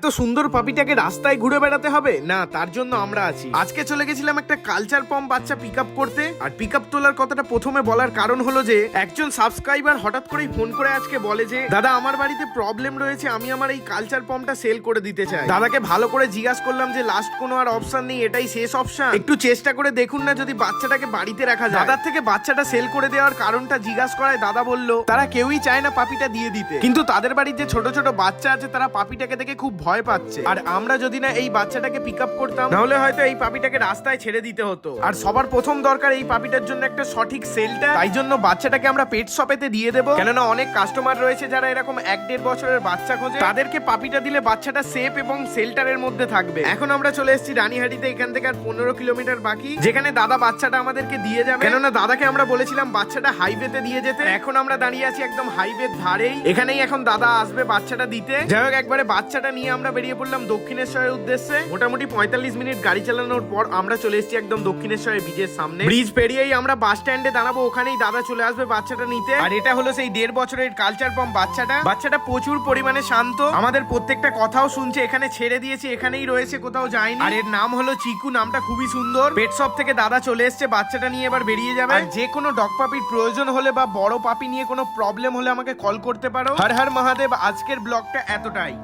এত সুন্দর পাপিটাকে রাস্তায় ঘুরে বেড়াতে হবে না, তার জন্য আমরা আছি। আজকে চলে গেছিলাম একটা কালচার পম্প বাচ্চা পিক আপ করতে। আর পিক আপ তোলার কথাটা প্রথমে বলার কারণ হলো যে একজন সাবস্ক্রাইবার হঠাৎ করেই ফোন করে আজকে বলে যে দাদা আমার বাড়িতে প্রবলেম রয়েছে, আমি আমার এই কালচার পম্পটা সেল করে দিতে চাই। দাদাকে ভালো করে জিজ্ঞাসা করলাম যে লাস্ট কোনো আর অপশন নেই, এটাই শেষ অপশন, একটু চেষ্টা করে দেখুন না যদি বাচ্চাটাকে বাড়িতে রাখা যায়। দাদার থেকে বাচ্চাটা সেল করে দেওয়ার কারণটা জিজ্ঞাসা করায় দাদা বলল তারা কেউই চায় না পাপিটা দিয়ে দিতে, কিন্তু তাদের বাড়ির যে ছোট ছোট বাচ্চা আছে তারা পাপিটাকে দেখে খুব ভয় পাচ্ছে। আর আমরা যদি না এই বাচ্চাটাকে পিক আপ করতাম তাহলে হয়তো এই পাপিটাকে রাস্তায় ছেড়ে দিতে হতো। আর সবার প্রথম দরকার এই পাপিটার জন্য একটা সঠিক সেলটা, তাই জন্য বাচ্চাটাকে আমরা পেট শপেতে দিয়ে দেবো। কেননা অনেক কাস্টমার রয়েছে যারা এরকম 1-1.5 বছরের বাচ্চা খোঁজে, তাদেরকে পাপিটা দিলে বাচ্চাটা সেফ এবং সেল্টারের মধ্যে থাকবে। এখন আমরা চলে এসেছি রানীহাটিতে, এখান থেকে আর 15 কিলোমিটার বাকি, যেখানে দাদা বাচ্চাটা আমাদেরকে দিয়ে যাবে। কেননা দাদাকে আমরা বলেছিলাম বাচ্চাটা হাইওয়েতে দিয়ে যেতে। এখন আমরা দাঁড়িয়ে আছি একদম হাইওয়ের ধারেই, এখানেই এখন দাদা আসবে বাচ্চাটা দিতে। যাই হোক, একবারে বাচ্চাটা নিয়ে আমরা বেরিয়ে পড়লাম দক্ষিণেশ্বরের উদ্দেশ্যে। মোটামুটি 45 মিনিট গাড়ি চালানোর পর আমরা চলে এসেছি একদম দক্ষিণেশ্বরের ব্রিজের সামনে। ব্রিজ পেরিয়েই আমরা বাস স্ট্যান্ডে দাঁড়াবো, ওখানেই দাদা চলে আসবে বাচ্চাটা নিতে। আর এটা হলো সেই 1.5 বছরের কালচার পম্প বাচ্চাটা প্রচুর পরিমাণে শান্ত, আমাদের প্রত্যেকটা কথাও শুনছে। এখানে ছেড়ে দিয়েছি, এখানেই রয়েছে, কোথাও যায়নি। আর এর নাম হলো চিকু, নামটা খুবই সুন্দর। পেট শপ থেকে দাদা চলে এসছে, বাচ্চাটা নিয়ে এবার বেরিয়ে যাবে। আর যে কোনো ডগ পাপির প্রয়োজন হলে বা বড় পাপি নিয়ে কোনো প্রবলেম হলে আমাকে কল করতে পারো। হর হর মহাদেব। আজকের ব্লগটা এতটাই।